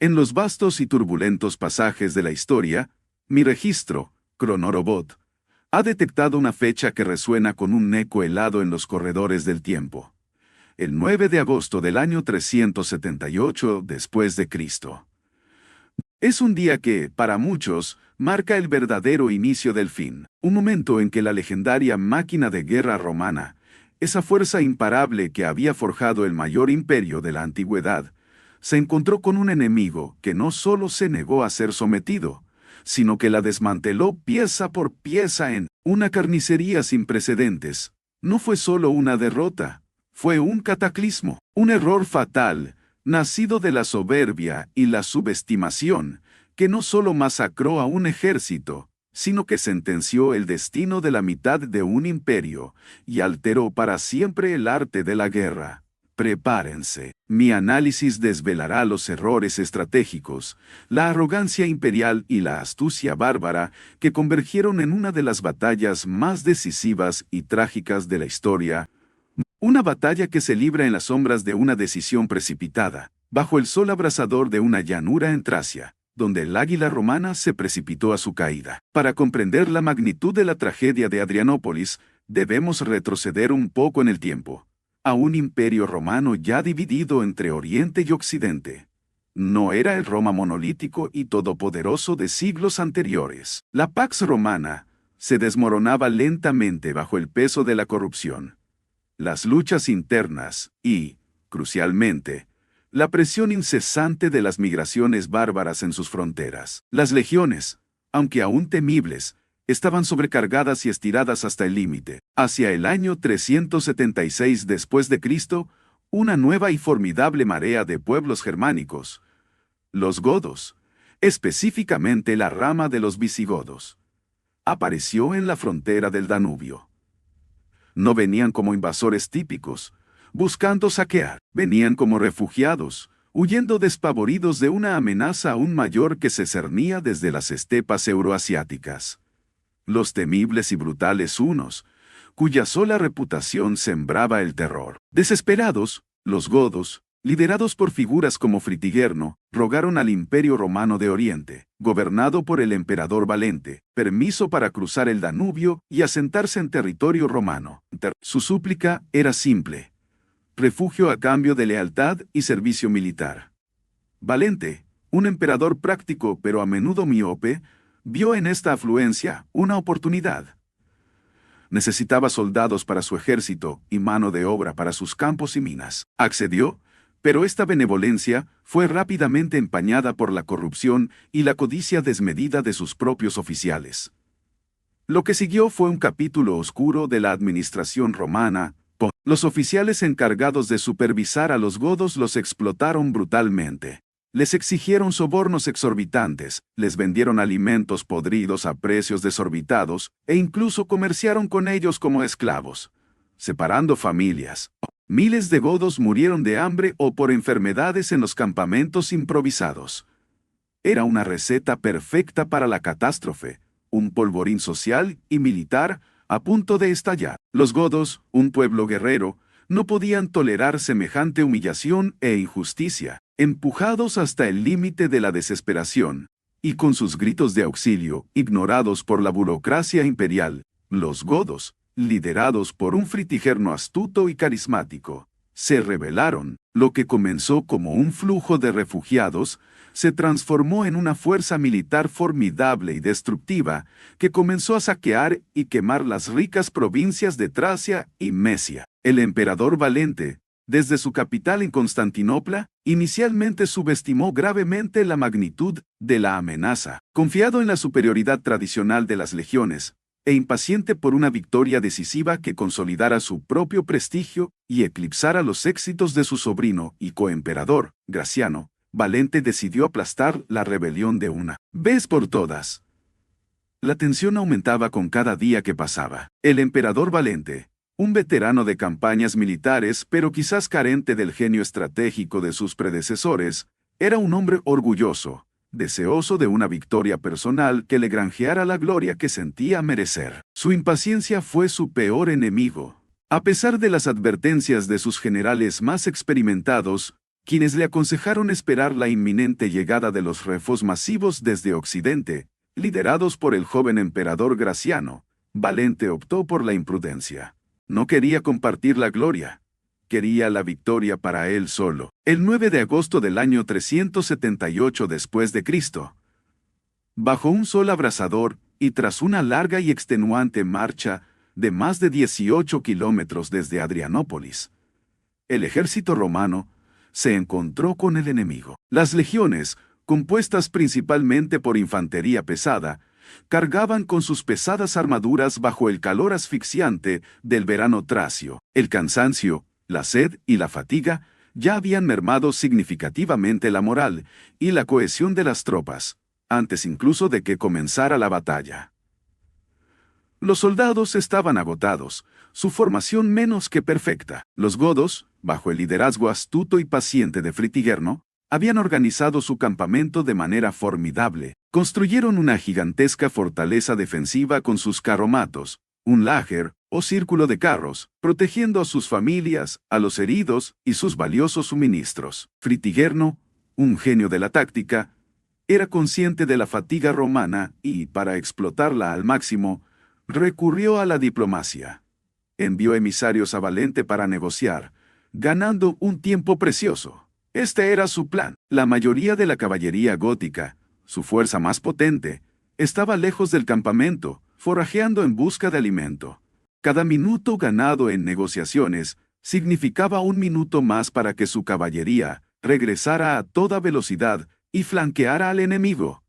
En los vastos y turbulentos pasajes de la historia, mi registro, Cronorobot, ha detectado una fecha que resuena con un eco helado en los corredores del tiempo. El 9 de agosto del año 378 después de Cristo. Es un día que, para muchos, marca el verdadero inicio del fin, un momento en que la legendaria máquina de guerra romana, esa fuerza imparable que había forjado el mayor imperio de la antigüedad, se encontró con un enemigo que no solo se negó a ser sometido, sino que la desmanteló pieza por pieza en una carnicería sin precedentes. No fue solo una derrota, fue un cataclismo, un error fatal, nacido de la soberbia y la subestimación, que no solo masacró a un ejército, sino que sentenció el destino de la mitad de un imperio y alteró para siempre el arte de la guerra. Prepárense, mi análisis desvelará los errores estratégicos, la arrogancia imperial y la astucia bárbara que convergieron en una de las batallas más decisivas y trágicas de la historia. Una batalla que se libra en las sombras de una decisión precipitada, bajo el sol abrasador de una llanura en Tracia, donde el águila romana se precipitó a su caída. Para comprender la magnitud de la tragedia de Adrianópolis, debemos retroceder un poco en el tiempo, a un imperio romano ya dividido entre Oriente y Occidente. No era el Roma monolítico y todopoderoso de siglos anteriores. La Pax Romana se desmoronaba lentamente bajo el peso de la corrupción, las luchas internas y, crucialmente, la presión incesante de las migraciones bárbaras en sus fronteras. Las legiones, aunque aún temibles, estaban sobrecargadas y estiradas hasta el límite. Hacia el año 376 después de Cristo, una nueva y formidable marea de pueblos germánicos, los godos, específicamente la rama de los visigodos, apareció en la frontera del Danubio. No venían como invasores típicos, buscando saquear, venían como refugiados, huyendo despavoridos de una amenaza aún mayor que se cernía desde las estepas euroasiáticas. Los temibles y brutales hunos, cuya sola reputación sembraba el terror. Desesperados, los godos, liderados por figuras como Fritigerno, rogaron al Imperio Romano de Oriente, gobernado por el emperador Valente, permiso para cruzar el Danubio y asentarse en territorio romano. Su súplica era simple: refugio a cambio de lealtad y servicio militar. Valente, un emperador práctico pero a menudo miope, vio en esta afluencia una oportunidad. Necesitaba soldados para su ejército y mano de obra para sus campos y minas. Accedió, pero esta benevolencia fue rápidamente empañada por la corrupción y la codicia desmedida de sus propios oficiales. Lo que siguió fue un capítulo oscuro de la administración romana. Los oficiales encargados de supervisar a los godos los explotaron brutalmente. Les exigieron sobornos exorbitantes, les vendieron alimentos podridos a precios desorbitados e incluso comerciaron con ellos como esclavos, separando familias. Miles de godos murieron de hambre o por enfermedades en los campamentos improvisados. Era una receta perfecta para la catástrofe, un polvorín social y militar a punto de estallar. Los godos, un pueblo guerrero, no podían tolerar semejante humillación e injusticia. Empujados hasta el límite de la desesperación, y con sus gritos de auxilio ignorados por la burocracia imperial, los godos, liderados por un Fritigerno astuto y carismático, se rebelaron. Lo que comenzó como un flujo de refugiados se transformó en una fuerza militar formidable y destructiva que comenzó a saquear y quemar las ricas provincias de Tracia y Mesia. El emperador Valente, desde su capital en Constantinopla, inicialmente subestimó gravemente la magnitud de la amenaza. Confiado en la superioridad tradicional de las legiones, e impaciente por una victoria decisiva que consolidara su propio prestigio y eclipsara los éxitos de su sobrino y coemperador, Graciano, Valente decidió aplastar la rebelión de una vez por todas. La tensión aumentaba con cada día que pasaba. El emperador Valente, un veterano de campañas militares pero quizás carente del genio estratégico de sus predecesores, era un hombre orgulloso, deseoso de una victoria personal que le granjeara la gloria que sentía merecer. Su impaciencia fue su peor enemigo. A pesar de las advertencias de sus generales más experimentados, quienes le aconsejaron esperar la inminente llegada de los refuerzos masivos desde Occidente, liderados por el joven emperador Graciano. Valente optó por la imprudencia. No quería compartir la gloria. Quería la victoria para él solo. El 9 de agosto del año 378 después de Cristo, bajo un sol abrasador y tras una larga y extenuante marcha de más de 18 kilómetros desde Adrianópolis, el ejército romano se encontró con el enemigo. Las legiones, compuestas principalmente por infantería pesada, cargaban con sus pesadas armaduras bajo el calor asfixiante del verano tracio. El cansancio, la sed y la fatiga ya habían mermado significativamente la moral y la cohesión de las tropas, antes incluso de que comenzara la batalla. Los soldados estaban agotados, su formación menos que perfecta. Los godos, bajo el liderazgo astuto y paciente de Fritigerno, habían organizado su campamento de manera formidable. Construyeron una gigantesca fortaleza defensiva con sus carromatos, un lager o círculo de carros, protegiendo a sus familias, a los heridos y sus valiosos suministros. Fritigerno, un genio de la táctica, era consciente de la fatiga romana y, para explotarla al máximo, recurrió a la diplomacia. Envió emisarios a Valente para negociar, ganando un tiempo precioso. Este era su plan. La mayoría de la caballería gótica, su fuerza más potente, estaba lejos del campamento, forrajeando en busca de alimento. Cada minuto ganado en negociaciones significaba un minuto más para que su caballería regresara a toda velocidad y flanqueara al enemigo.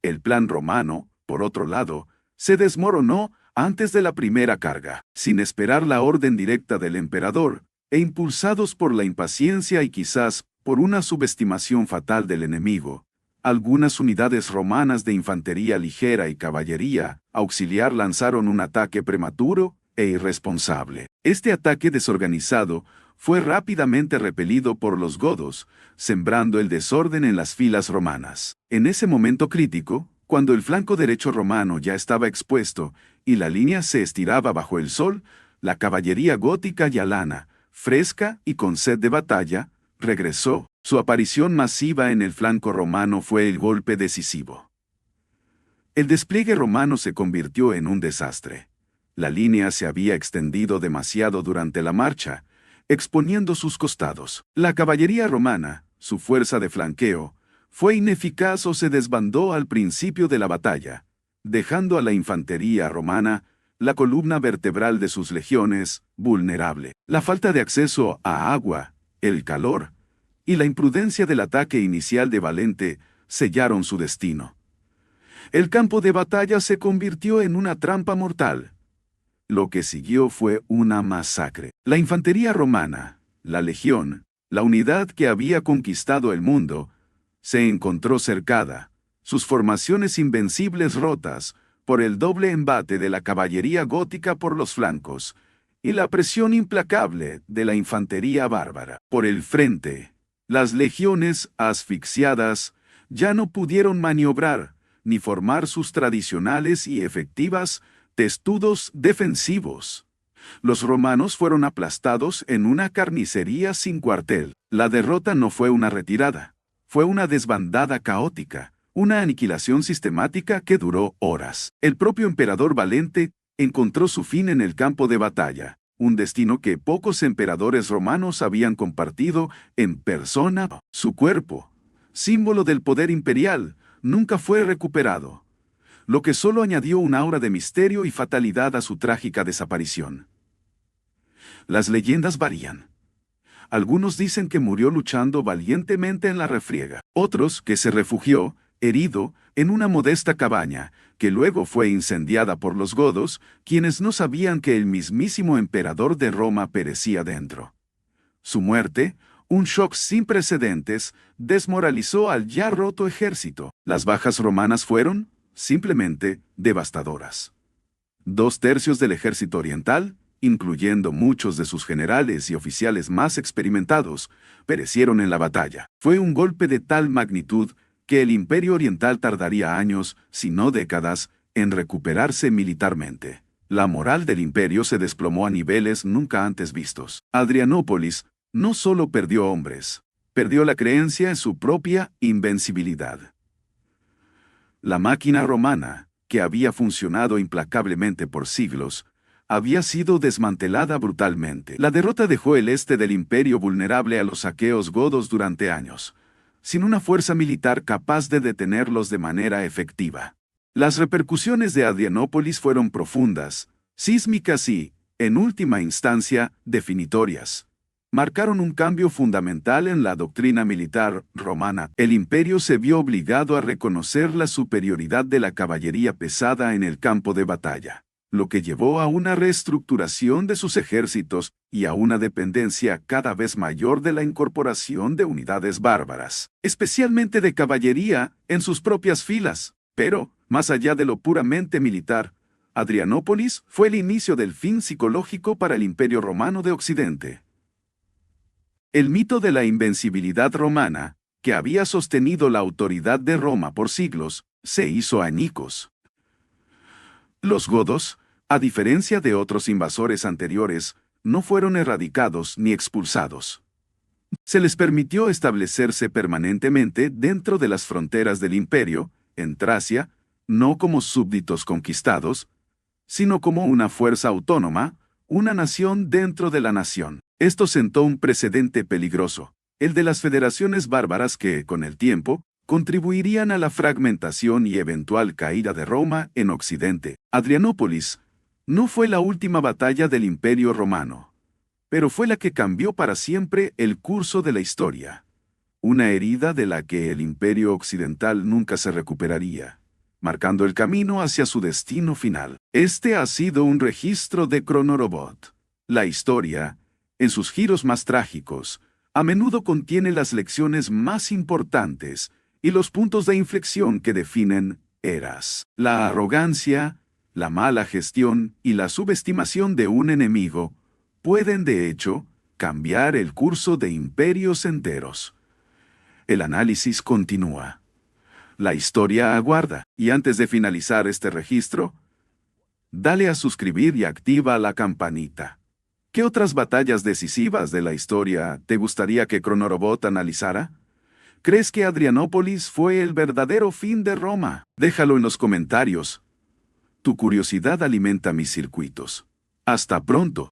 El plan romano, por otro lado, se desmoronó antes de la primera carga. Sin esperar la orden directa del emperador, e impulsados por la impaciencia y quizás por una subestimación fatal del enemigo, algunas unidades romanas de infantería ligera y caballería auxiliar lanzaron un ataque prematuro e irresponsable. Este ataque desorganizado fue rápidamente repelido por los godos, sembrando el desorden en las filas romanas. En ese momento crítico, cuando el flanco derecho romano ya estaba expuesto y la línea se estiraba bajo el sol, la caballería gótica y alana, fresca y con sed de batalla, regresó. Su aparición masiva en el flanco romano fue el golpe decisivo. El despliegue romano se convirtió en un desastre. La línea se había extendido demasiado durante la marcha, exponiendo sus costados. La caballería romana, su fuerza de flanqueo, fue ineficaz o se desbandó al principio de la batalla, dejando a la infantería romana, la columna vertebral de sus legiones, vulnerable. La falta de acceso a agua, el calor y la imprudencia del ataque inicial de Valente sellaron su destino. El campo de batalla se convirtió en una trampa mortal. Lo que siguió fue una masacre. La infantería romana, la legión, la unidad que había conquistado el mundo, se encontró cercada, sus formaciones invencibles rotas por el doble embate de la caballería gótica por los flancos y la presión implacable de la infantería bárbara. Por el frente, las legiones asfixiadas ya no pudieron maniobrar ni formar sus tradicionales y efectivas testudos defensivos. Los romanos fueron aplastados en una carnicería sin cuartel. La derrota no fue una retirada, fue una desbandada caótica, una aniquilación sistemática que duró horas. El propio emperador Valente encontró su fin en el campo de batalla, un destino que pocos emperadores romanos habían compartido en persona. Su cuerpo, símbolo del poder imperial, nunca fue recuperado, lo que solo añadió un aura de misterio y fatalidad a su trágica desaparición. Las leyendas varían. Algunos dicen que murió luchando valientemente en la refriega, otros que se refugió, herido, en una modesta cabaña, que luego fue incendiada por los godos, quienes no sabían que el mismísimo emperador de Roma perecía dentro. Su muerte, un shock sin precedentes, desmoralizó al ya roto ejército. Las bajas romanas fueron, simplemente, devastadoras. 2/3 del ejército oriental, incluyendo muchos de sus generales y oficiales más experimentados, perecieron en la batalla. Fue un golpe de tal magnitud que el Imperio Oriental tardaría años, si no décadas, en recuperarse militarmente. La moral del imperio se desplomó a niveles nunca antes vistos. Adrianópolis no solo perdió hombres, perdió la creencia en su propia invencibilidad. La máquina romana, que había funcionado implacablemente por siglos, había sido desmantelada brutalmente. La derrota dejó el este del imperio vulnerable a los saqueos godos durante años, sin una fuerza militar capaz de detenerlos de manera efectiva. Las repercusiones de Adrianópolis fueron profundas, sísmicas y, en última instancia, definitorias. Marcaron un cambio fundamental en la doctrina militar romana. El imperio se vio obligado a reconocer la superioridad de la caballería pesada en el campo de batalla, lo que llevó a una reestructuración de sus ejércitos y a una dependencia cada vez mayor de la incorporación de unidades bárbaras, especialmente de caballería, en sus propias filas. Pero, más allá de lo puramente militar, Adrianópolis fue el inicio del fin psicológico para el Imperio Romano de Occidente. El mito de la invencibilidad romana, que había sostenido la autoridad de Roma por siglos, se hizo añicos. Los godos, a diferencia de otros invasores anteriores, no fueron erradicados ni expulsados. Se les permitió establecerse permanentemente dentro de las fronteras del imperio, en Tracia, no como súbditos conquistados, sino como una fuerza autónoma, una nación dentro de la nación. Esto sentó un precedente peligroso, el de las federaciones bárbaras que, con el tiempo, contribuirían a la fragmentación y eventual caída de Roma en Occidente. Adrianópolis no fue la última batalla del Imperio Romano, pero fue la que cambió para siempre el curso de la historia. Una herida de la que el Imperio Occidental nunca se recuperaría, marcando el camino hacia su destino final. Este ha sido un registro de Cronorobot. La historia, en sus giros más trágicos, a menudo contiene las lecciones más importantes y los puntos de inflexión que definen eras. La arrogancia, la mala gestión y la subestimación de un enemigo pueden, de hecho, cambiar el curso de imperios enteros. El análisis continúa. La historia aguarda. Y antes de finalizar este registro, dale a suscribir y activa la campanita. ¿Qué otras batallas decisivas de la historia te gustaría que Cronorobot analizara? ¿Crees que Adrianópolis fue el verdadero fin de Roma? Déjalo en los comentarios. Tu curiosidad alimenta mis circuitos. Hasta pronto.